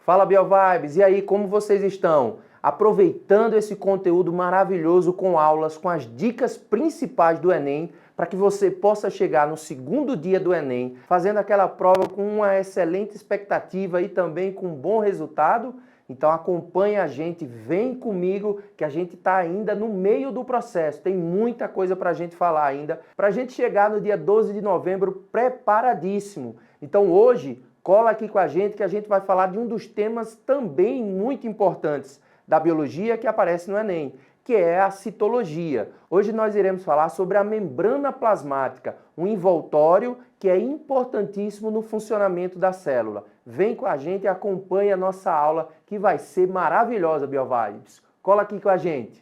Fala BioVibes, e aí, como vocês estão? Aproveitando esse conteúdo maravilhoso com aulas, com as dicas principais do Enem, para que você possa chegar no segundo dia do Enem, fazendo aquela prova com uma excelente expectativa e também com um bom resultado. Então acompanhe a gente, vem comigo, que a gente está ainda no meio do processo. Tem muita coisa para a gente falar ainda, para a gente chegar no dia 12 de novembro preparadíssimo. Então hoje, cola aqui com a gente que a gente vai falar de um dos temas também muito importantes da biologia que aparece no Enem, que é a citologia. Hoje nós iremos falar sobre a membrana plasmática, um envoltório que é importantíssimo no funcionamento da célula. Vem com a gente e acompanhe a nossa aula que vai ser maravilhosa, BioVibes. Cola aqui com a gente.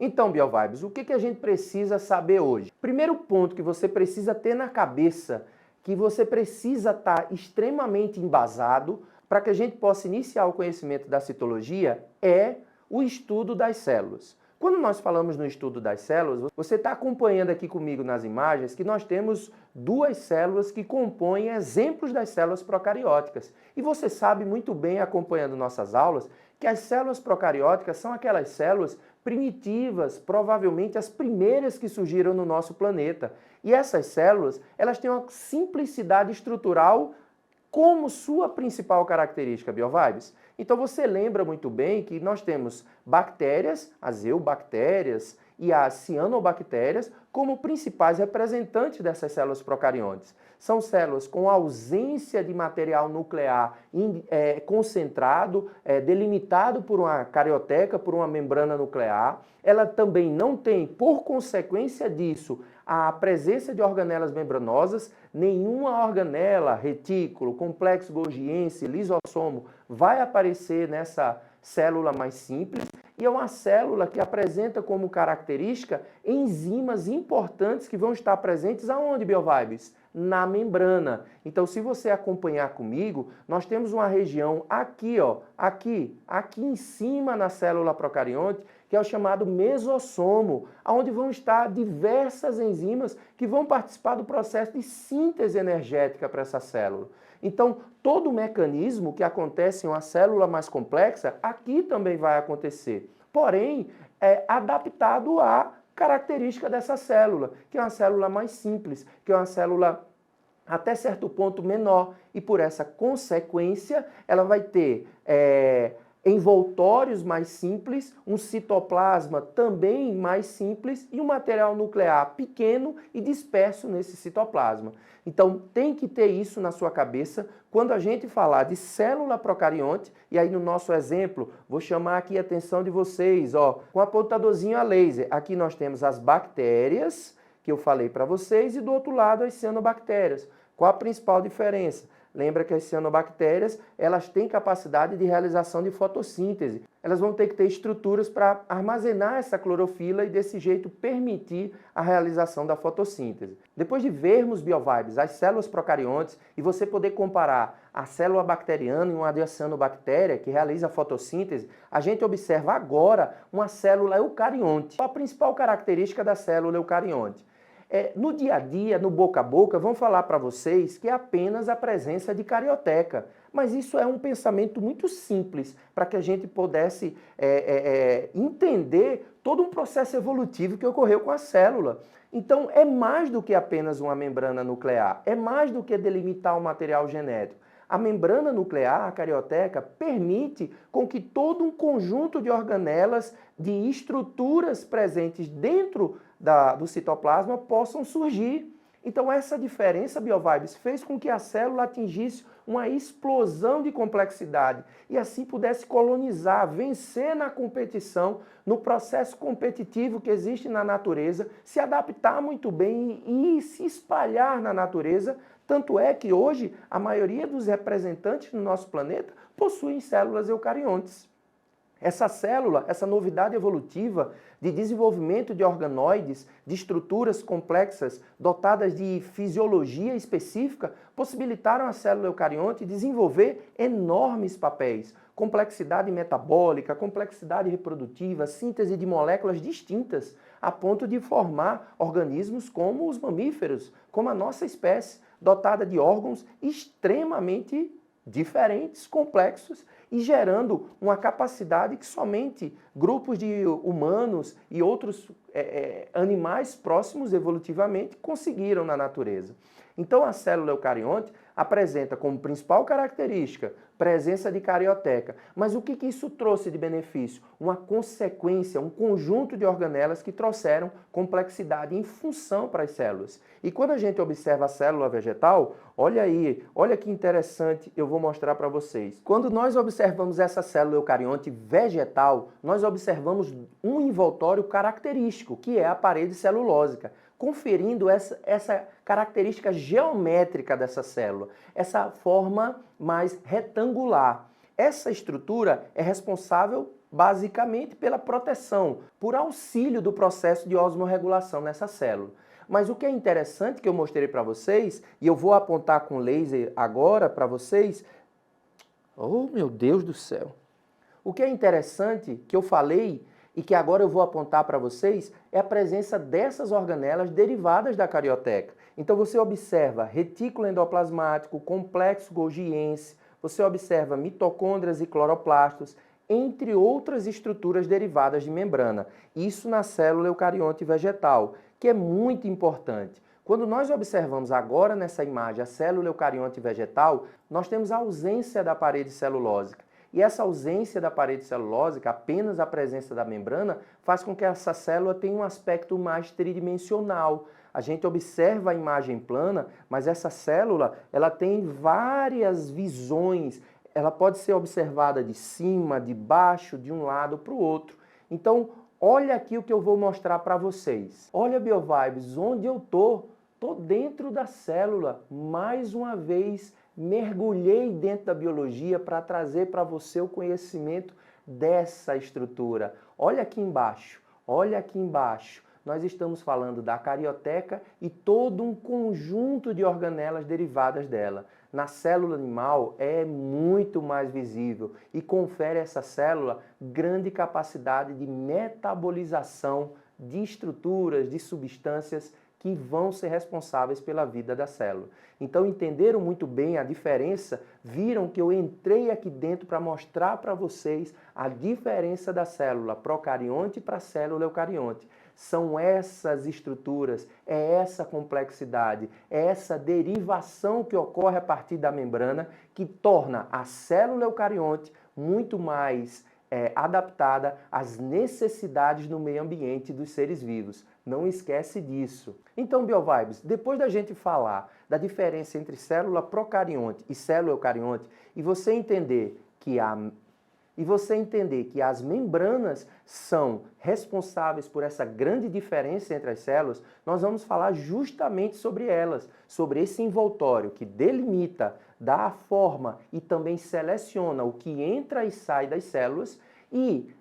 Então, BioVibes, o que a gente precisa saber hoje? Primeiro ponto que você precisa ter na cabeça, que você precisa estar extremamente embasado para que a gente possa iniciar o conhecimento da citologia, é o estudo das células. Quando nós falamos no estudo das células, você está acompanhando aqui comigo nas imagens que nós temos duas células que compõem exemplos das células procarióticas. E você sabe muito bem, acompanhando nossas aulas, que as células procarióticas são aquelas células primitivas, provavelmente as primeiras que surgiram no nosso planeta. E essas células, elas têm uma simplicidade estrutural como sua principal característica, BioVibes. Então você lembra muito bem que nós temos bactérias, as eubactérias e as cianobactérias, como principais representantes dessas células procariontes. São células com ausência de material nuclear concentrado, delimitado por uma carioteca, por uma membrana nuclear. Ela também não tem, por consequência disso, a presença de organelas membranosas. Nenhuma organela, retículo, complexo golgiense, lisossomo vai aparecer nessa célula mais simples, e é uma célula que apresenta como característica enzimas importantes que vão estar presentes aonde, BioVibes? Na membrana. Então, se você acompanhar comigo, nós temos uma região aqui, ó, aqui em cima na célula procarionte, que é o chamado mesossomo, onde vão estar diversas enzimas que vão participar do processo de síntese energética para essa célula. Então, todo o mecanismo que acontece em uma célula mais complexa, aqui também vai acontecer. Porém, é adaptado à característica dessa célula, que é uma célula mais simples, que é uma célula até certo ponto menor. E por essa consequência, ela vai ter envoltórios mais simples, um citoplasma também mais simples e um material nuclear pequeno e disperso nesse citoplasma. Então tem que ter isso na sua cabeça quando a gente falar de célula procarionte, e aí no nosso exemplo, vou chamar aqui a atenção de vocês, ó, com apontadorzinho a laser. Aqui nós temos as bactérias, que eu falei para vocês, e do outro lado as cianobactérias. Qual a principal diferença? Lembra que as cianobactérias, elas têm capacidade de realização de fotossíntese. Elas vão ter que ter estruturas para armazenar essa clorofila e desse jeito permitir a realização da fotossíntese. Depois de vermos, BioVibes, as células procariontes e você poder comparar a célula bacteriana e uma de cianobactéria que realiza a fotossíntese, a gente observa agora uma célula eucarionte. Qual a principal característica da célula eucarionte? No dia a dia, no boca a boca, vão falar para vocês que é apenas a presença de carioteca. Mas isso é um pensamento muito simples para que a gente pudesse entender todo um processo evolutivo que ocorreu com a célula. Então, é mais do que apenas uma membrana nuclear, é mais do que delimitar o material genético. A membrana nuclear, a carioteca, permite com que todo um conjunto de organelas, de estruturas presentes dentro do citoplasma possam surgir. Então essa diferença, BioVibes, fez com que a célula atingisse uma explosão de complexidade e assim pudesse colonizar, vencer na competição, no processo competitivo que existe na natureza, se adaptar muito bem e se espalhar na natureza. Tanto é que hoje a maioria dos representantes do nosso planeta possuem células eucariontes. Essa célula, essa novidade evolutiva de desenvolvimento de organoides, de estruturas complexas dotadas de fisiologia específica, possibilitaram a célula eucarionte desenvolver enormes papéis. Complexidade metabólica, complexidade reprodutiva, síntese de moléculas distintas, a ponto de formar organismos como os mamíferos, como a nossa espécie, dotada de órgãos extremamente diferentes, complexos, e gerando uma capacidade que somente grupos de humanos e outros animais próximos evolutivamente conseguiram na natureza. Então a célula eucarionte apresenta como principal característica presença de carioteca. Mas o que isso trouxe de benefício? Uma consequência, um conjunto de organelas que trouxeram complexidade em função para as células. E quando a gente observa a célula vegetal, olha aí, olha que interessante, eu vou mostrar para vocês. Quando nós observamos essa célula eucarionte vegetal, nós observamos um envoltório característico, que é a parede celulósica, conferindo essa característica geométrica dessa célula, essa forma mais retangular. Essa estrutura é responsável basicamente pela proteção, por auxílio do processo de osmorregulação nessa célula. Mas o que é interessante que eu mostrei para vocês, e eu vou apontar com laser agora para vocês, oh meu Deus do céu! O que é interessante que eu falei e que agora eu vou apontar para vocês é a presença dessas organelas derivadas da carioteca. Então você observa retículo endoplasmático, complexo golgiense, você observa mitocôndrias e cloroplastos, entre outras estruturas derivadas de membrana. Isso na célula eucarionte vegetal, que é muito importante. Quando nós observamos agora nessa imagem a célula eucarionte vegetal, nós temos a ausência da parede celulósica. E essa ausência da parede celulósica, apenas a presença da membrana, faz com que essa célula tenha um aspecto mais tridimensional. A gente observa a imagem plana, mas essa célula ela tem várias visões. Ela pode ser observada de cima, de baixo, de um lado para o outro. Então, olha aqui o que eu vou mostrar para vocês. Olha, BioVibes, onde eu estou? Estou dentro da célula, mais uma vez. Mergulhei dentro da biologia para trazer para você o conhecimento dessa estrutura. Olha aqui embaixo, olha aqui embaixo. Nós estamos falando da carioteca e todo um conjunto de organelas derivadas dela. Na célula animal é muito mais visível e confere a essa célula grande capacidade de metabolização de estruturas, de substâncias que vão ser responsáveis pela vida da célula. Então entenderam muito bem a diferença, viram que eu entrei aqui dentro para mostrar para vocês a diferença da célula procarionte para a célula eucarionte. São essas estruturas, é essa complexidade, é essa derivação que ocorre a partir da membrana que torna a célula eucarionte muito mais adaptada às necessidades no meio ambiente dos seres vivos. Não esquece disso. Então, BioVibes, depois da gente falar da diferença entre célula procarionte e célula eucarionte, e você entender que as membranas são responsáveis por essa grande diferença entre as células, nós vamos falar justamente sobre elas, sobre esse envoltório que delimita, dá a forma e também seleciona o que entra e sai das células e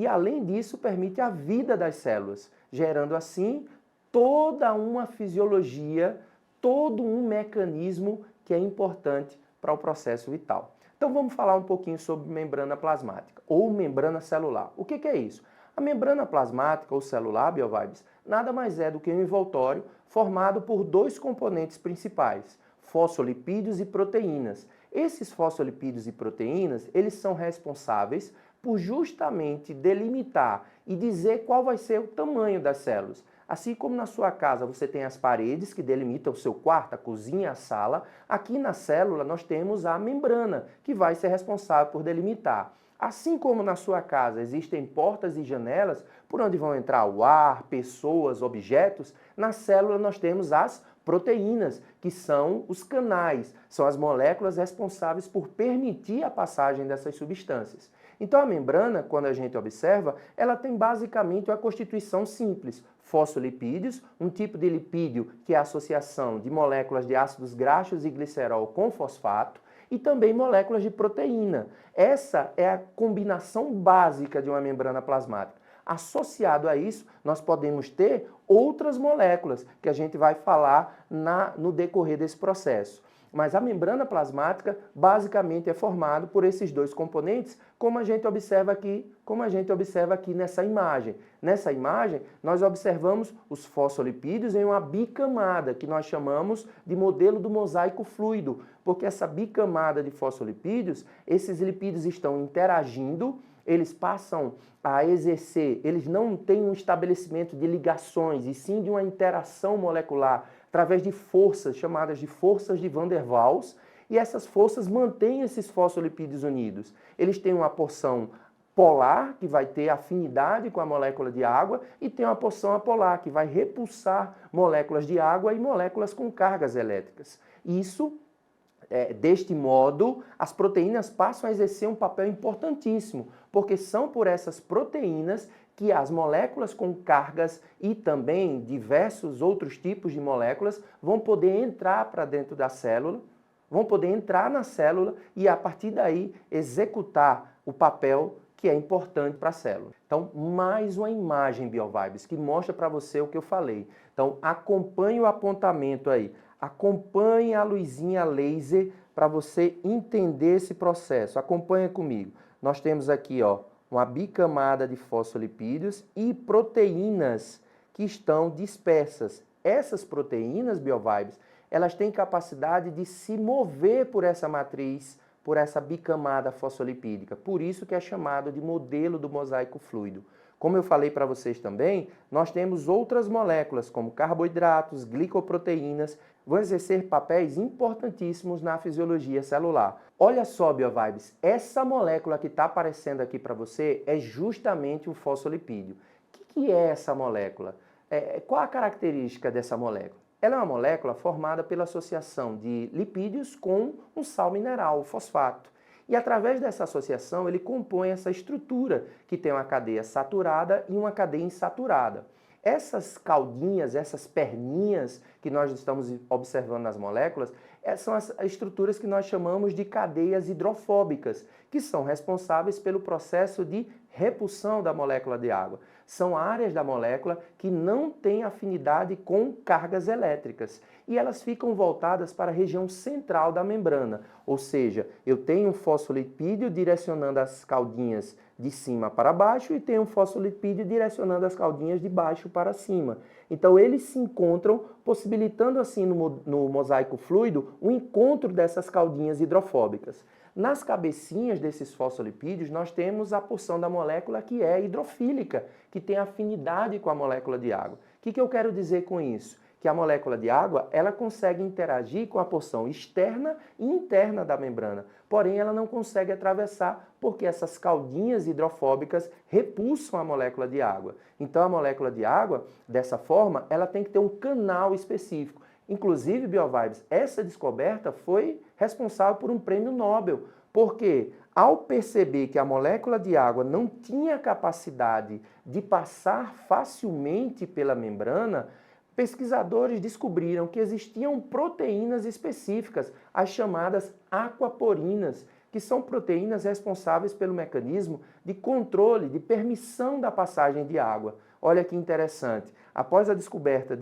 além disso, permite a vida das células, gerando assim toda uma fisiologia, todo um mecanismo que é importante para o processo vital. Então vamos falar um pouquinho sobre membrana plasmática ou membrana celular. O que é isso? A membrana plasmática ou celular, BioVibes, nada mais é do que um envoltório formado por dois componentes principais, fosfolipídios e proteínas. Esses fosfolipídios e proteínas, eles são responsáveis por justamente delimitar e dizer qual vai ser o tamanho das células. Assim como na sua casa você tem as paredes que delimitam o seu quarto, a cozinha, a sala, aqui na célula nós temos a membrana, que vai ser responsável por delimitar. Assim como na sua casa existem portas e janelas por onde vão entrar o ar, pessoas, objetos, na célula nós temos as proteínas, que são os canais, são as moléculas responsáveis por permitir a passagem dessas substâncias. Então a membrana, quando a gente observa, ela tem basicamente uma constituição simples. Fosfolipídios, um tipo de lipídio que é a associação de moléculas de ácidos graxos e glicerol com fosfato, e também moléculas de proteína. Essa é a combinação básica de uma membrana plasmática. Associado a isso, nós podemos ter outras moléculas que a gente vai falar no decorrer desse processo. Mas a membrana plasmática basicamente é formada por esses dois componentes, como a gente observa aqui nessa imagem. Nessa imagem, nós observamos os fosfolipídios em uma bicamada, que nós chamamos de modelo do mosaico fluido, porque essa bicamada de fosfolipídios, esses lipídios estão interagindo, eles passam a exercer, eles não têm um estabelecimento de ligações, e sim de uma interação molecular, através de forças chamadas de forças de Van der Waals, e essas forças mantêm esses fosfolipídios unidos. Eles têm uma porção polar, que vai ter afinidade com a molécula de água, e tem uma porção apolar, que vai repulsar moléculas de água e moléculas com cargas elétricas. Deste modo, as proteínas passam a exercer um papel importantíssimo, porque são por essas proteínas que as moléculas com cargas e também diversos outros tipos de moléculas vão poder entrar para dentro da célula, vão poder entrar na célula e a partir daí executar o papel que é importante para a célula. Então, mais uma imagem BioVibes que mostra para você o que eu falei. Então, acompanhe o apontamento aí, acompanhe a luzinha laser para você entender esse processo. Acompanha comigo. Nós temos aqui, ó, uma bicamada de fosfolipídios e proteínas que estão dispersas. Essas proteínas, BioVibes, elas têm capacidade de se mover por essa matriz, por essa bicamada fosfolipídica. Por isso que é chamado de modelo do mosaico fluido. Como eu falei para vocês também, nós temos outras moléculas, como carboidratos, glicoproteínas, vão exercer papéis importantíssimos na fisiologia celular. Olha só, BioVibes, essa molécula que está aparecendo aqui para você é justamente um fosfolipídio. O que é essa molécula? Qual a característica dessa molécula? Ela é uma molécula formada pela associação de lipídios com um sal mineral, o fosfato. E através dessa associação ele compõe essa estrutura que tem uma cadeia saturada e uma cadeia insaturada. Essas caudinhas, essas perninhas que nós estamos observando nas moléculas, são as estruturas que nós chamamos de cadeias hidrofóbicas, que são responsáveis pelo processo de repulsão da molécula de água. São áreas da molécula que não têm afinidade com cargas elétricas e elas ficam voltadas para a região central da membrana. Ou seja, eu tenho um fosfolipídio direcionando as caudinhas de cima para baixo e tenho um fosfolipídio direcionando as caudinhas de baixo para cima. Então eles se encontram, possibilitando assim no mosaico fluido o encontro dessas caudinhas hidrofóbicas. Nas cabecinhas desses fosfolipídios, nós temos a porção da molécula que é hidrofílica, que tem afinidade com a molécula de água. O que eu quero dizer com isso? Que a molécula de água, ela consegue interagir com a porção externa e interna da membrana, porém ela não consegue atravessar porque essas caudinhas hidrofóbicas repulsam a molécula de água. Então a molécula de água, dessa forma, ela tem que ter um canal específico. Inclusive, BioVibes, essa descoberta foi responsável por um prêmio Nobel, porque ao perceber que a molécula de água não tinha capacidade de passar facilmente pela membrana, pesquisadores descobriram que existiam proteínas específicas, as chamadas aquaporinas, que são proteínas responsáveis pelo mecanismo de controle, de permissão da passagem de água. Olha que interessante. Após a descoberta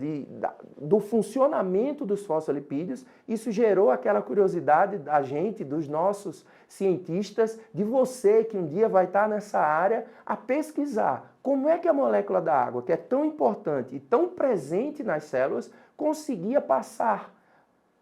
do funcionamento dos fosfolipídios, isso gerou aquela curiosidade da gente, dos nossos cientistas, de você que um dia vai estar nessa área, a pesquisar como é que a molécula da água, que é tão importante e tão presente nas células, conseguia passar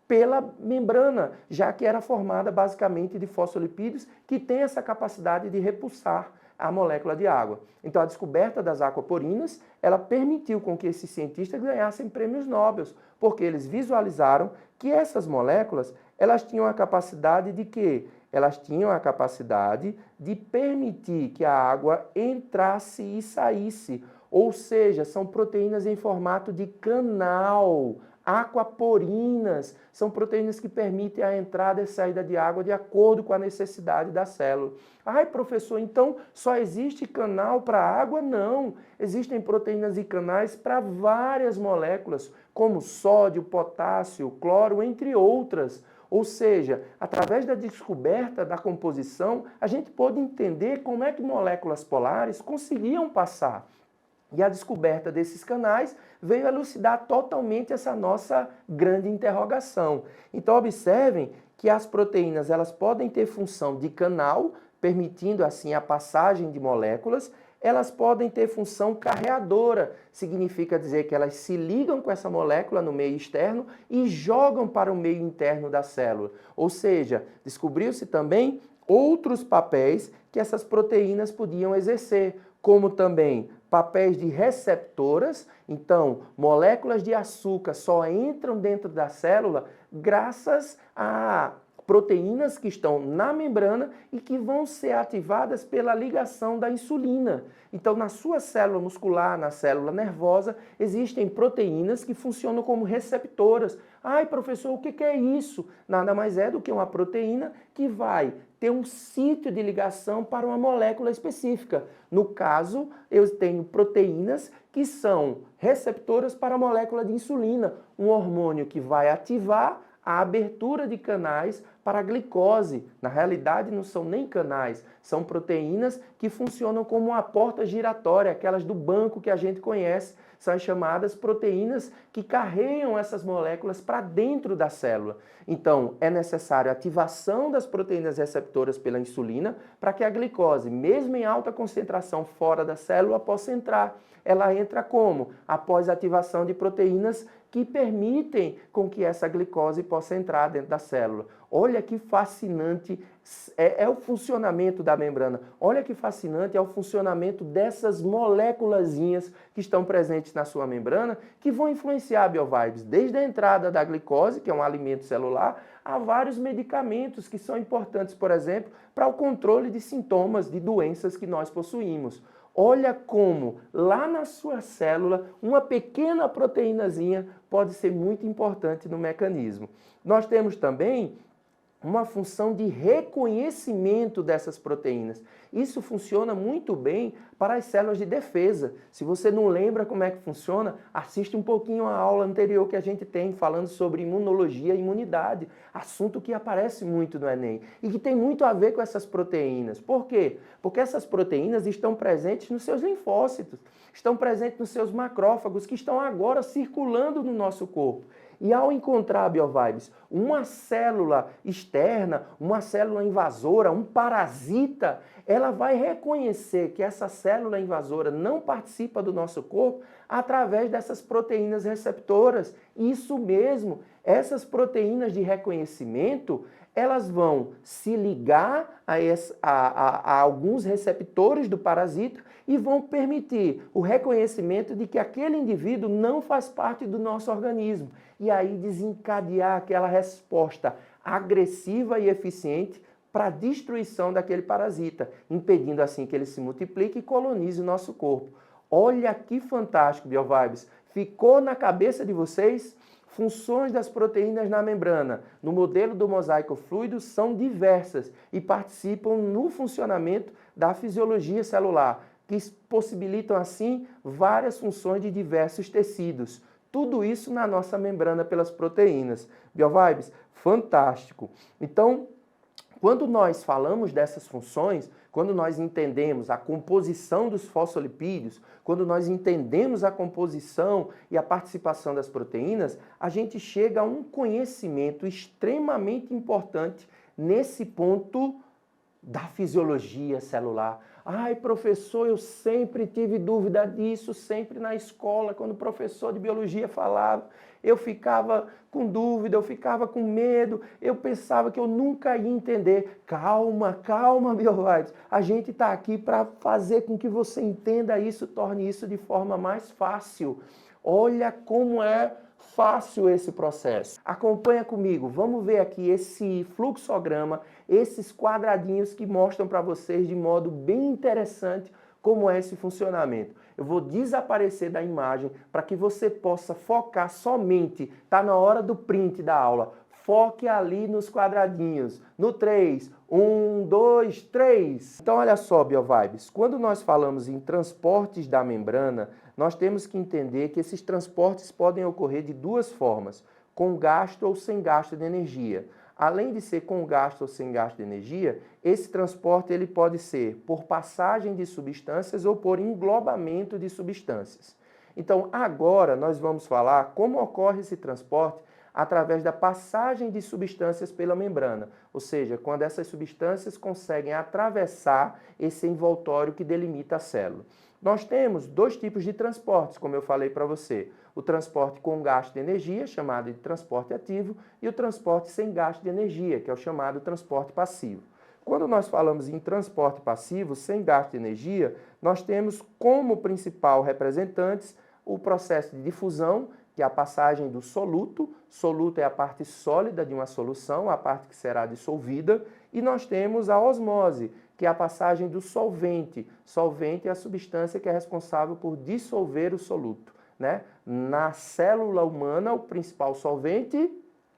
pela membrana, já que era formada basicamente de fosfolipídios que tem essa capacidade de repulsar a molécula de água. Então a descoberta das aquaporinas, ela permitiu com que esses cientistas ganhassem prêmios Nobel, porque eles visualizaram que essas moléculas, elas tinham a capacidade de quê? Elas tinham a capacidade de permitir que a água entrasse e saísse, ou seja, são proteínas em formato de canal. Aquaporinas são proteínas que permitem a entrada e saída de água de acordo com a necessidade da célula. Ai, professor, então só existe canal para água? Não. Existem proteínas e canais para várias moléculas, como sódio, potássio, cloro, entre outras. Ou seja, através da descoberta da composição, a gente pôde entender como é que moléculas polares conseguiam passar. E a descoberta desses canais veio elucidar totalmente essa nossa grande interrogação. Então, observem que as proteínas elas podem ter função de canal, permitindo assim a passagem de moléculas. Elas podem ter função carreadora, significa dizer que elas se ligam com essa molécula no meio externo e jogam para o meio interno da célula. Ou seja, descobriu-se também outros papéis que essas proteínas podiam exercer, como também papéis de receptoras. Então, moléculas de açúcar só entram dentro da célula graças a proteínas que estão na membrana e que vão ser ativadas pela ligação da insulina. Então, na sua célula muscular, na célula nervosa, existem proteínas que funcionam como receptoras. Ai, professor, o que é isso? Nada mais é do que uma proteína que vai ter um sítio de ligação para uma molécula específica. No caso, eu tenho proteínas que são receptoras para a molécula de insulina, um hormônio que vai ativar a abertura de canais para a glicose. Na realidade, não são nem canais, são proteínas que funcionam como uma porta giratória, aquelas do banco que a gente conhece. São as chamadas proteínas que carregam essas moléculas para dentro da célula. Então, é necessário a ativação das proteínas receptoras pela insulina para que a glicose, mesmo em alta concentração fora da célula, possa entrar. Ela entra como? Após a ativação de proteínas que permitem com que essa glicose possa entrar dentro da célula. Olha que fascinante é o funcionamento da membrana. Olha que fascinante é o funcionamento dessas moléculazinhas que estão presentes na sua membrana, que vão influenciar a biovibes, desde a entrada da glicose, que é um alimento celular, a vários medicamentos que são importantes, por exemplo, para o controle de sintomas de doenças que nós possuímos. Olha como lá na sua célula uma pequena proteínazinha pode ser muito importante no mecanismo. Nós temos também uma função de reconhecimento dessas proteínas. Isso funciona muito bem para as células de defesa. Se você não lembra como é que funciona, assiste um pouquinho a aula anterior que a gente tem falando sobre imunologia e imunidade, assunto que aparece muito no Enem e que tem muito a ver com essas proteínas. Por quê? Porque essas proteínas estão presentes nos seus linfócitos, estão presentes nos seus macrófagos que estão agora circulando no nosso corpo. E ao encontrar, biovibes, uma célula externa, uma célula invasora, um parasita, ela vai reconhecer que essa célula invasora não participa do nosso corpo através dessas proteínas receptoras. Isso mesmo, essas proteínas de reconhecimento, elas vão se ligar a alguns receptores do parasita e vão permitir o reconhecimento de que aquele indivíduo não faz parte do nosso organismo. E aí desencadear aquela resposta agressiva e eficiente para a destruição daquele parasita, impedindo assim que ele se multiplique e colonize o nosso corpo. Olha que fantástico, biovibes! Ficou na cabeça de vocês? Funções das proteínas na membrana, no modelo do mosaico fluido, são diversas e participam no funcionamento da fisiologia celular, que possibilitam, assim, várias funções de diversos tecidos. Tudo isso na nossa membrana pelas proteínas. Biovibes, fantástico! Então, quando nós falamos dessas funções, quando nós entendemos a composição dos fosfolipídios, quando nós entendemos a composição e a participação das proteínas, a gente chega a um conhecimento extremamente importante nesse ponto da fisiologia celular. Ai, professor, eu sempre tive dúvida disso, sempre na escola, quando o professor de biologia falava, eu ficava com dúvida, eu ficava com medo, eu pensava que eu nunca ia entender. Calma, calma, biovibes. A gente está aqui para fazer com que você entenda isso, torne isso de forma mais fácil. Olha como é fácil esse processo. Acompanha comigo, vamos ver aqui esse fluxograma, esses quadradinhos que mostram para vocês de modo bem interessante como é esse funcionamento. Eu vou desaparecer da imagem para que você possa focar somente, tá na hora do print da aula, foque ali nos quadradinhos, no 3, 1, 2, 3. Então olha só, biovibes, quando nós falamos em transportes da membrana, nós temos que entender que esses transportes podem ocorrer de duas formas, com gasto ou sem gasto de energia. além de ser com gasto ou sem gasto de energia, esse transporte ele pode ser por passagem de substâncias ou por englobamento de substâncias. Então, agora nós vamos falar como ocorre esse transporte através da passagem de substâncias pela membrana, ou seja, quando essas substâncias conseguem atravessar esse envoltório que delimita a célula. Nós temos dois tipos de transportes, como eu falei para você. O transporte com gasto de energia, chamado de transporte ativo, e o transporte sem gasto de energia, que é o chamado transporte passivo. Quando nós falamos em transporte passivo, sem gasto de energia, nós temos como principal representantes o processo de difusão, que é a passagem do soluto. Soluto é a parte sólida de uma solução, a parte que será dissolvida, e nós temos a osmose, que é a passagem do solvente. Solvente é a substância que é responsável por dissolver o soluto, né? Na célula humana, o principal solvente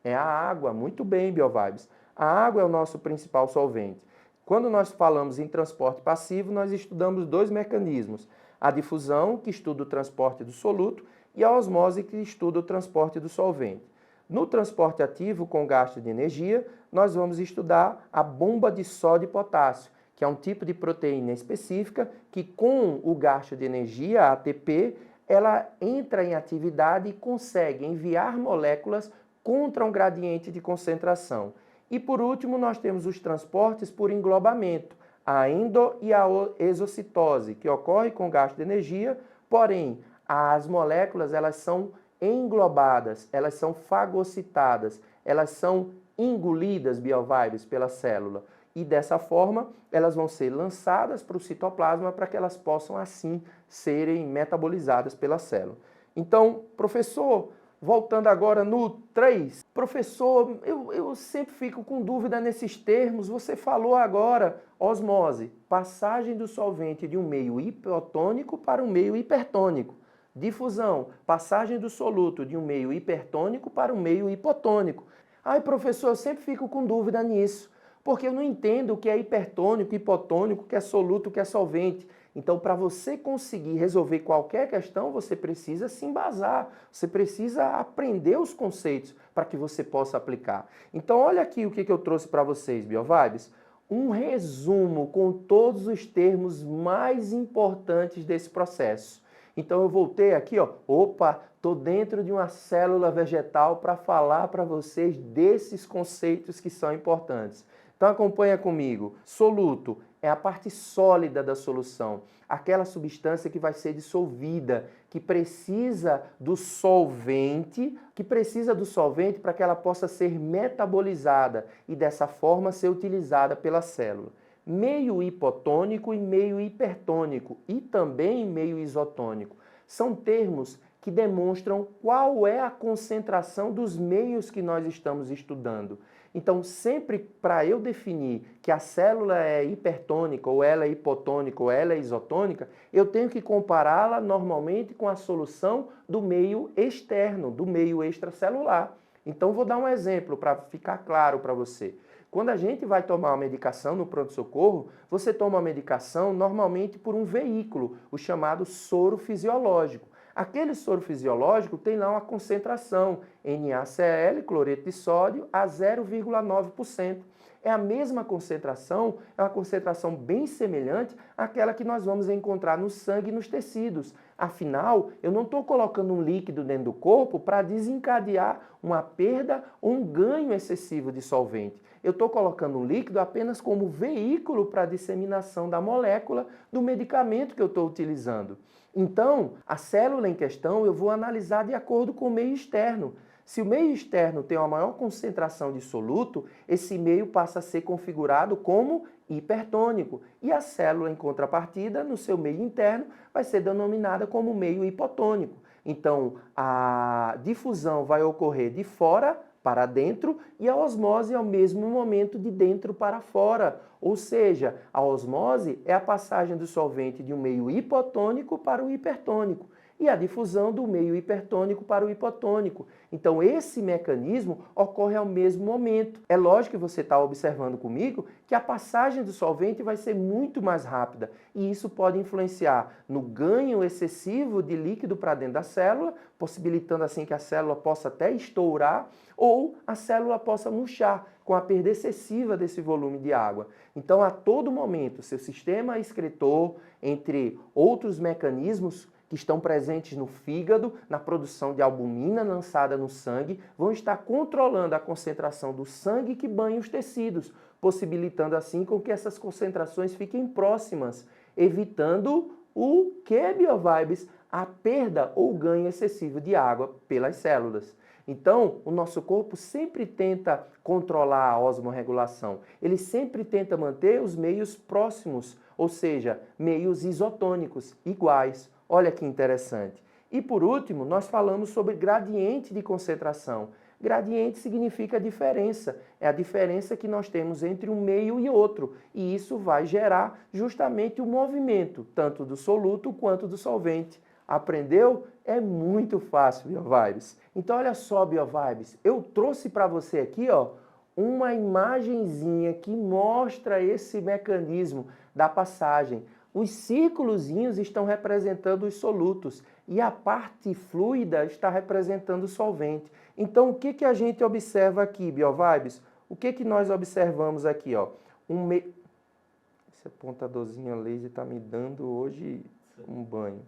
é a água. Muito bem, BioVibes. A água é o nosso principal solvente. Quando nós falamos em transporte passivo, nós estudamos dois mecanismos. A difusão, que estuda o transporte do soluto, e a osmose, que estuda o transporte do solvente. No transporte ativo, com gasto de energia, nós vamos estudar a bomba de sódio e potássio, que é um tipo de proteína específica que, com o gasto de energia, a ATP, ela entra em atividade e consegue enviar moléculas contra um gradiente de concentração. E, por último, nós temos os transportes por englobamento, a endo e a exocitose, que ocorre com gasto de energia, porém, as moléculas elas são englobadas, elas são fagocitadas, elas são engolidas, BioVibes, pela célula. E dessa forma, elas vão ser lançadas para o citoplasma para que elas possam, assim, serem metabolizadas pela célula. Então, professor, voltando agora no 3. Professor, eu sempre fico com dúvida nesses termos. Você falou agora, osmose, passagem do solvente de um meio hipotônico para um meio hipertônico. Difusão, passagem do soluto de um meio hipertônico para um meio hipotônico. Ai, professor, eu sempre fico com dúvida nisso, porque eu não entendo o que é hipertônico, hipotônico, o que é soluto, o que é solvente. Então, para você conseguir resolver qualquer questão, você precisa se embasar, você precisa aprender os conceitos para que você possa aplicar. Então, olha aqui o que eu trouxe para vocês, BioVibes. Um resumo com todos os termos mais importantes desse processo. Então, eu voltei aqui, ó, opa, estou dentro de uma célula vegetal para falar para vocês desses conceitos que são importantes. Então, acompanha comigo. Soluto é a parte sólida da solução, aquela substância que vai ser dissolvida, que precisa do solvente para que ela possa ser metabolizada e dessa forma ser utilizada pela célula. Meio hipotônico e meio hipertônico e também meio isotônico. São termos que demonstram qual é a concentração dos meios que nós estamos estudando. Então, sempre para eu definir que a célula é hipertônica, ou ela é hipotônica, ou ela é isotônica, eu tenho que compará-la normalmente com a solução do meio externo, do meio extracelular. Então, vou dar um exemplo para ficar claro para você. Quando a gente vai tomar uma medicação no pronto-socorro, você toma a medicação normalmente por um veículo, o chamado soro fisiológico. Aquele soro fisiológico tem lá uma concentração NaCl, cloreto de sódio, a 0,9%. É a mesma concentração, é uma concentração bem semelhante àquela que nós vamos encontrar no sangue e nos tecidos. Afinal, eu não estou colocando um líquido dentro do corpo para desencadear uma perda ou um ganho excessivo de solvente. Eu estou colocando um líquido apenas como veículo para a disseminação da molécula do medicamento que eu estou utilizando. Então, a célula em questão eu vou analisar de acordo com o meio externo. Se o meio externo tem uma maior concentração de soluto, esse meio passa a ser configurado como hipertônico. E a célula, em contrapartida, no seu meio interno, vai ser denominada como meio hipotônico. Então, a difusão vai ocorrer de fora para dentro e a osmose ao mesmo momento de dentro para fora. Ou seja, a osmose é a passagem do solvente de um meio hipotônico para o hipertônico. e a difusão do meio hipertônico para o hipotônico. Então, esse mecanismo ocorre ao mesmo momento. É lógico que você está observando comigo que a passagem do solvente vai ser muito mais rápida e isso pode influenciar no ganho excessivo de líquido para dentro da célula, possibilitando assim que a célula possa até estourar ou a célula possa murchar com a perda excessiva desse volume de água. Então, a todo momento, seu sistema excretor, entre outros mecanismos que estão presentes no fígado, na produção de albumina lançada no sangue, vão estar controlando a concentração do sangue que banha os tecidos, possibilitando assim com que essas concentrações fiquem próximas, evitando o que, BioVibes? A perda ou ganho excessivo de água pelas células. Então, o nosso corpo sempre tenta controlar a osmorregulação. Ele sempre tenta manter os meios próximos, ou seja, meios isotônicos, iguais. Olha que interessante. E por último, nós falamos sobre gradiente de concentração. Gradiente significa diferença. É a diferença que nós temos entre um meio e outro. E isso vai gerar justamente o movimento, tanto do soluto quanto do solvente. Aprendeu? É muito fácil, BioVibes. Então, olha só, BioVibes, eu trouxe para você aqui, ó, uma imagenzinha que mostra esse mecanismo da passagem. Os círculozinhos estão representando os solutos e a parte fluida está representando o solvente. Então, o que a gente observa aqui, BioVibes? O que nós observamos aqui, ó? Esse apontadorzinho a laser está me dando hoje um banho.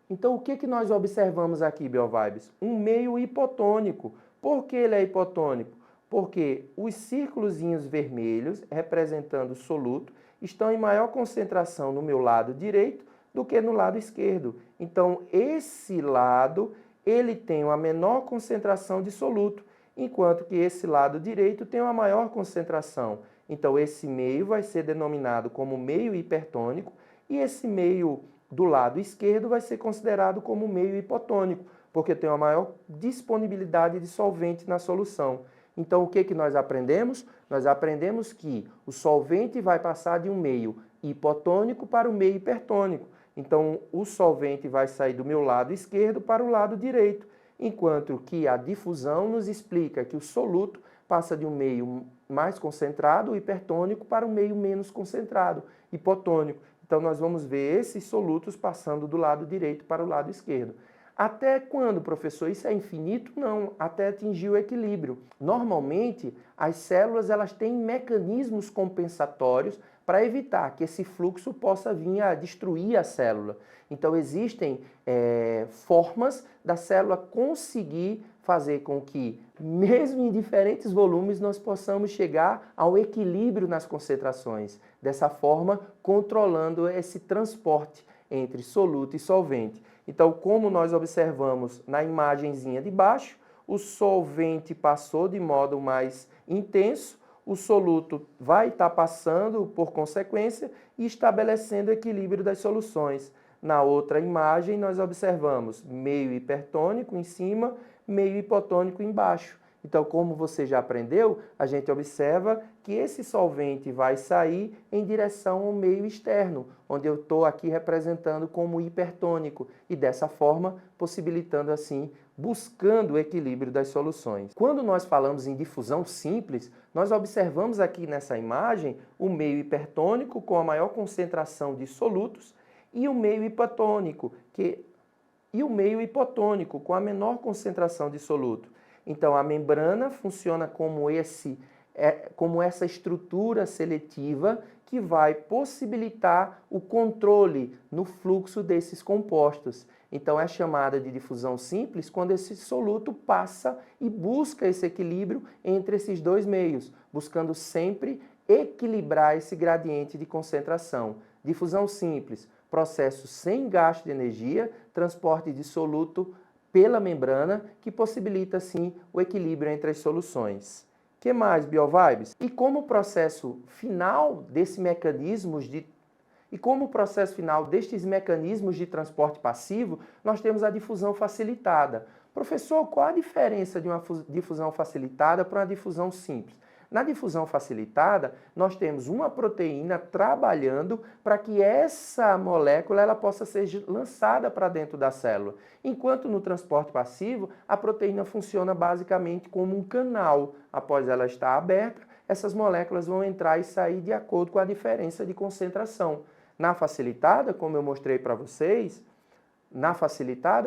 Então, o que nós observamos aqui, BioVibes? Um meio hipotônico. Por que ele é hipotônico? Porque os círculozinhos vermelhos, representando o soluto, estão em maior concentração no meu lado direito do que no lado esquerdo. Então, esse lado, ele tem uma menor concentração de soluto, enquanto que esse lado direito tem uma maior concentração. Então, esse meio vai ser denominado como meio hipertônico e esse meio do lado esquerdo vai ser considerado como meio hipotônico, porque tem uma maior disponibilidade de solvente na solução. Então, o que nós aprendemos? Nós aprendemos que o solvente vai passar de um meio hipotônico para o meio hipertônico. Então, o solvente vai sair do meu lado esquerdo para o lado direito, enquanto que a difusão nos explica que o soluto passa de um meio mais concentrado, hipertônico, para um meio menos concentrado, hipotônico. Então, nós vamos ver esses solutos passando do lado direito para o lado esquerdo. Até quando, professor? Isso é infinito? Não, até atingir o equilíbrio. Normalmente, as células elas têm mecanismos compensatórios para evitar que esse fluxo possa vir a destruir a célula. Então, existem formas da célula conseguir fazer com que, mesmo em diferentes volumes, nós possamos chegar ao equilíbrio nas concentrações. Dessa forma, controlando esse transporte entre soluto e solvente. Então, como nós observamos na imagenzinha de baixo, o solvente passou de modo mais intenso, o soluto vai estar passando por consequência e estabelecendo o equilíbrio das soluções. Na outra imagem, nós observamos meio hipertônico em cima, meio hipotônico embaixo. Então, como você já aprendeu, a gente observa que esse solvente vai sair em direção ao meio externo, onde eu estou aqui representando como hipertônico e dessa forma possibilitando assim, buscando o equilíbrio das soluções. Quando nós falamos em difusão simples, nós observamos aqui nessa imagem o meio hipertônico com a maior concentração de solutos e o meio hipotônico, com a menor concentração de soluto. Então, a membrana funciona como essa estrutura seletiva que vai possibilitar o controle no fluxo desses compostos. Então, é chamada de difusão simples quando esse soluto passa e busca esse equilíbrio entre esses dois meios, buscando sempre equilibrar esse gradiente de concentração. Difusão simples, processo sem gasto de energia, transporte de soluto pela membrana, que possibilita, assim, o equilíbrio entre as soluções. O que mais, BioVibes? E como processo final destes mecanismos de transporte passivo, nós temos a difusão facilitada. Professor, qual a diferença de uma difusão facilitada para uma difusão simples? Na difusão facilitada, nós temos uma proteína trabalhando para que essa molécula ela possa ser lançada para dentro da célula. Enquanto no transporte passivo, a proteína funciona basicamente como um canal. Após ela estar aberta, essas moléculas vão entrar e sair de acordo com a diferença de concentração. Na facilitada, como eu mostrei para vocês,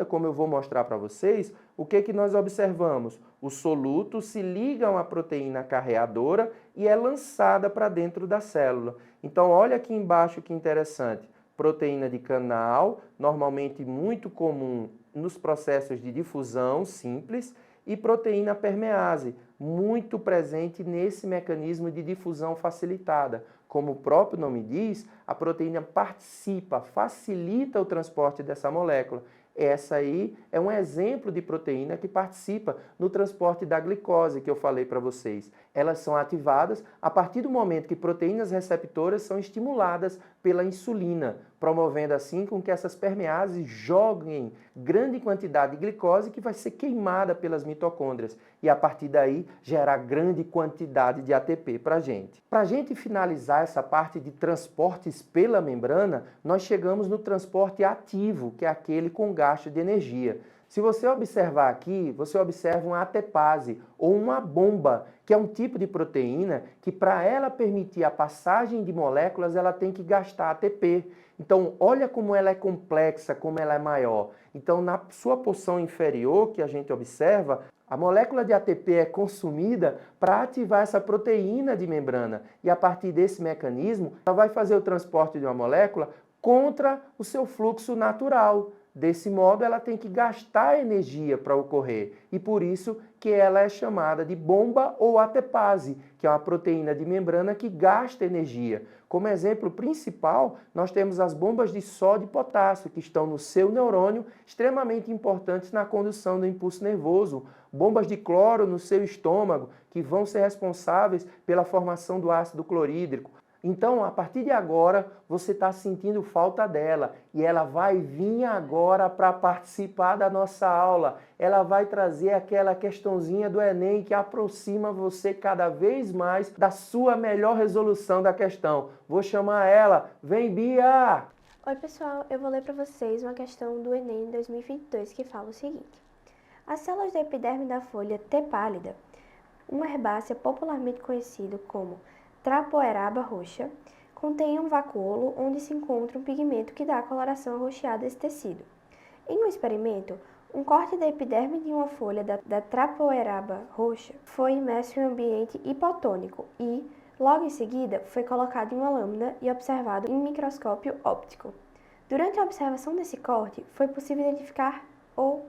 como eu vou mostrar para vocês, o que nós observamos? Os solutos se ligam à proteína carreadora e é lançada para dentro da célula. Então, olha aqui embaixo que interessante. Proteína de canal, normalmente muito comum nos processos de difusão simples, e proteína permease, muito presente nesse mecanismo de difusão facilitada. Como o próprio nome diz, a proteína participa, facilita o transporte dessa molécula. Essa aí é um exemplo de proteína que participa no transporte da glicose que eu falei para vocês. Elas são ativadas a partir do momento que proteínas receptoras são estimuladas pela insulina, promovendo assim com que essas permeases joguem grande quantidade de glicose que vai ser queimada pelas mitocôndrias e a partir daí gerar grande quantidade de ATP para a gente. Para a gente finalizar essa parte de transportes pela membrana, nós chegamos no transporte ativo, que é aquele com gasto de energia. Se você observar aqui, você observa uma ATPase ou uma bomba, que é um tipo de proteína que para ela permitir a passagem de moléculas, ela tem que gastar ATP. Então, olha como ela é complexa, como ela é maior. Então, na sua porção inferior, que a gente observa, a molécula de ATP é consumida para ativar essa proteína de membrana. E a partir desse mecanismo, ela vai fazer o transporte de uma molécula contra o seu fluxo natural. Desse modo, ela tem que gastar energia para ocorrer e por isso que ela é chamada de bomba ou ATPase, que é uma proteína de membrana que gasta energia. Como exemplo principal, nós temos as bombas de sódio e potássio, que estão no seu neurônio, extremamente importantes na condução do impulso nervoso. Bombas de cloro no seu estômago, que vão ser responsáveis pela formação do ácido clorídrico. Então, a partir de agora, você está sentindo falta dela e ela vai vir agora para participar da nossa aula. Ela vai trazer aquela questãozinha do Enem que aproxima você cada vez mais da sua melhor resolução da questão. Vou chamar ela. Vem, Bia! Oi, pessoal. Eu vou ler para vocês uma questão do Enem 2022 que fala o seguinte. As células da epiderme da folha T. pálida, uma herbácea popularmente conhecida como Trapoeraba roxa, contém um vacúolo onde se encontra um pigmento que dá a coloração arroxeada desse tecido. Em um experimento, um corte da epiderme de uma folha da Trapoeraba roxa foi imerso em um ambiente hipotônico e, logo em seguida, foi colocado em uma lâmina e observado em microscópio óptico. Durante a observação desse corte, foi possível identificar o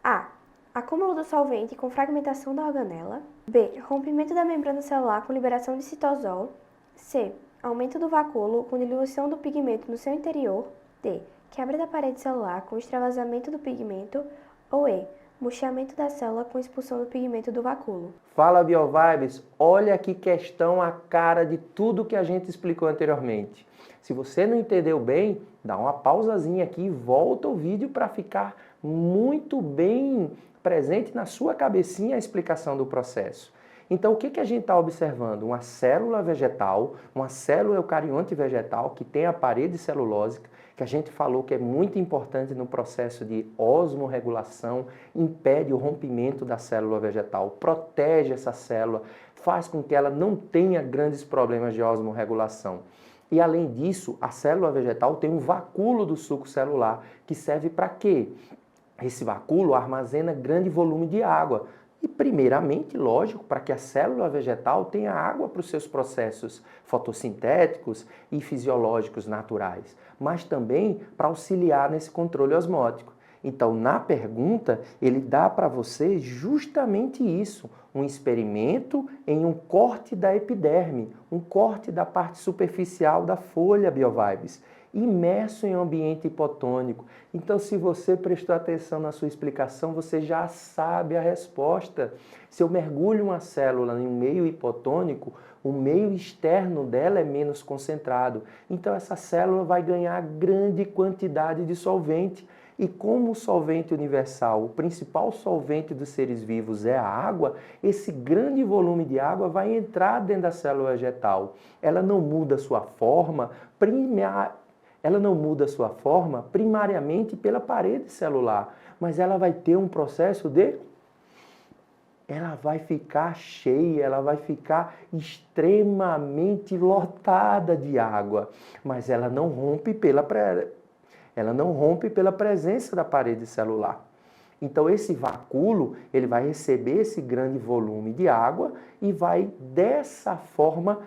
A. Acúmulo do solvente com fragmentação da organela. B. Rompimento da membrana celular com liberação de citosol. C. Aumento do vacúolo com diluição do pigmento no seu interior. D. Quebra da parede celular com extravasamento do pigmento. Ou E. Murchamento da célula com expulsão do pigmento do vacúolo. Fala, BioVibes! Olha que questão a cara de tudo que a gente explicou anteriormente. Se você não entendeu bem, dá uma pausazinha aqui e volta o vídeo para ficar muito bem presente na sua cabecinha a explicação do processo. Então, o que a gente está observando? Uma célula vegetal, uma célula eucarionte vegetal que tem a parede celulósica, que a gente falou que é muito importante no processo de osmorregulação, impede o rompimento da célula vegetal, protege essa célula, faz com que ela não tenha grandes problemas de osmorregulação. E além disso, a célula vegetal tem um vacúolo do suco celular, que serve para quê? Esse vacúolo armazena grande volume de água. E primeiramente, lógico, para que a célula vegetal tenha água para os seus processos fotossintéticos e fisiológicos naturais, mas também para auxiliar nesse controle osmótico. Então, na pergunta, ele dá para você justamente isso, um experimento em um corte da epiderme, um corte da parte superficial da folha, BioVibes, imerso em um ambiente hipotônico. Então, se você prestou atenção na sua explicação, você já sabe a resposta. Se eu mergulho uma célula em um meio hipotônico, o meio externo dela é menos concentrado. Então, essa célula vai ganhar grande quantidade de solvente. E como o solvente universal, o principal solvente dos seres vivos é a água, esse grande volume de água vai entrar dentro da célula vegetal. Ela não muda sua forma, primariamente pela parede celular, mas ela vai ter um processo ela vai ficar cheia, ela vai ficar extremamente lotada de água, mas ela não rompe pela presença da parede celular. Então esse vacúolo, ele vai receber esse grande volume de água e vai dessa forma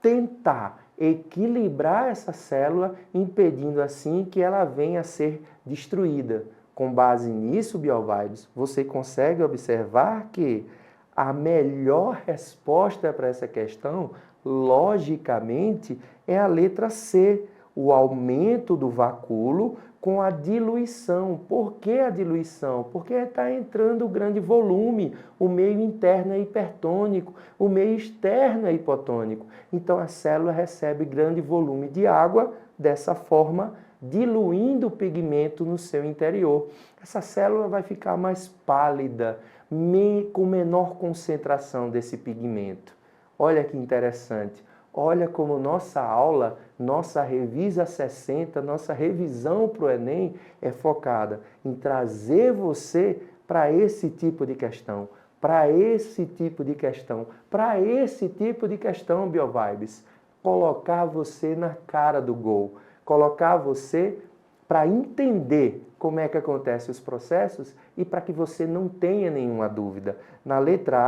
tentar equilibrar essa célula, impedindo assim que ela venha a ser destruída. Com base nisso, BioVibes, você consegue observar que a melhor resposta para essa questão, logicamente, é a letra C, o aumento do vacúolo com a diluição. Por que a diluição? Porque está entrando grande volume, o meio interno é hipertônico, o meio externo é hipotônico. Então a célula recebe grande volume de água, dessa forma, diluindo o pigmento no seu interior. Essa célula vai ficar mais pálida, com menor concentração desse pigmento. Olha que interessante. Olha como nossa aula, nossa Revisa 60, nossa revisão para o Enem é focada em trazer você para esse tipo de questão, BioVibes. Colocar você na cara do gol, colocar você para entender como é que acontecem os processos e para que você não tenha nenhuma dúvida. Na letra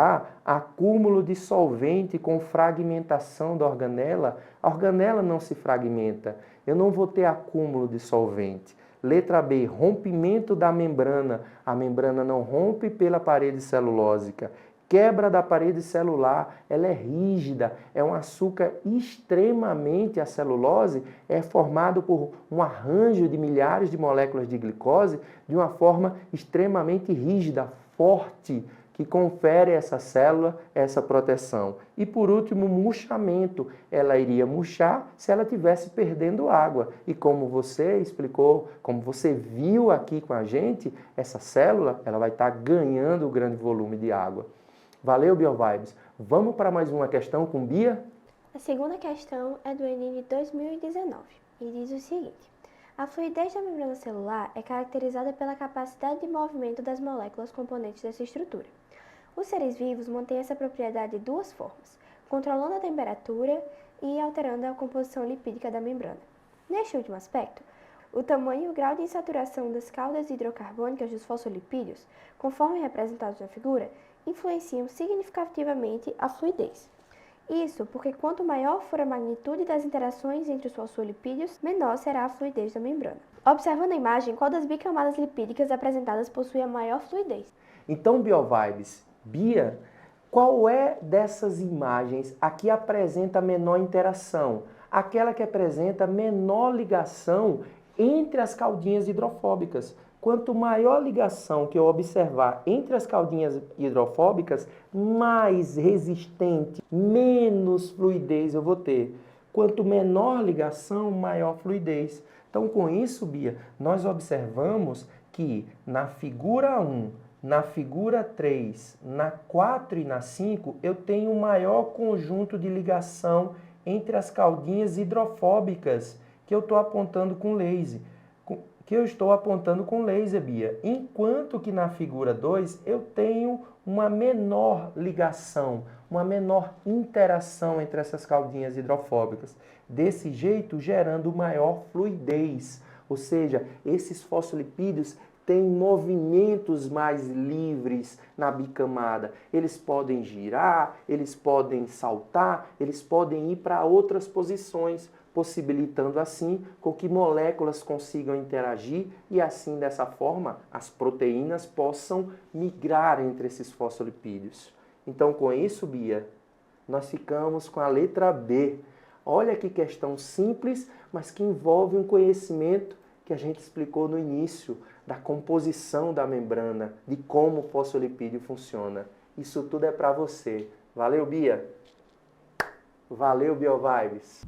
A, acúmulo de solvente com fragmentação da organela. A organela não se fragmenta. Eu não vou ter acúmulo de solvente. Letra B, rompimento da membrana. A membrana não rompe pela parede celulósica. Quebra da parede celular, ela é rígida, é um açúcar extremamente, a celulose é formado por um arranjo de milhares de moléculas de glicose de uma forma extremamente rígida, forte, que confere a essa célula essa proteção. E por último, murchamento. Ela iria murchar se ela estivesse perdendo água. E como você explicou, como você viu aqui com a gente, essa célula ela vai estar ganhando um grande volume de água. Valeu, BioVibes. Vamos para mais uma questão com Bia? A segunda questão é do Enem de 2019 e diz o seguinte: a fluidez da membrana celular é caracterizada pela capacidade de movimento das moléculas componentes dessa estrutura. Os seres vivos mantêm essa propriedade de duas formas, controlando a temperatura e alterando a composição lipídica da membrana. Neste último aspecto, o tamanho e o grau de insaturação das caudas hidrocarbônicas dos fosfolipídios, conforme representados na figura, influenciam significativamente a fluidez. Isso porque quanto maior for a magnitude das interações entre os fosfolipídios, menor será a fluidez da membrana. Observando a imagem, qual das bicamadas lipídicas apresentadas possui a maior fluidez? Então, BioVibes, Bia, qual é dessas imagens a que apresenta menor interação? Aquela que apresenta menor ligação entre as caudinhas hidrofóbicas. Quanto maior ligação que eu observar entre as caudinhas hidrofóbicas, mais resistente, menos fluidez eu vou ter. Quanto menor ligação, maior fluidez. Então, com isso, Bia, nós observamos que na figura 1, na figura 3, na 4 e na 5, eu tenho um maior conjunto de ligação entre as caudinhas hidrofóbicas que eu estou apontando com laser. Bia. Enquanto que na figura 2 eu tenho uma menor ligação, uma menor interação entre essas caudinhas hidrofóbicas. Desse jeito, gerando maior fluidez. Ou seja, esses fosfolipídios têm movimentos mais livres na bicamada. Eles podem girar, eles podem saltar, eles podem ir para outras posições, possibilitando assim com que moléculas consigam interagir e assim, dessa forma, as proteínas possam migrar entre esses fosfolipídios. Então, com isso, Bia, nós ficamos com a letra B. Olha que questão simples, mas que envolve um conhecimento que a gente explicou no início, da composição da membrana, de como o fosfolipídio funciona. Isso tudo é para você. Valeu, Bia! Valeu, BioVibes!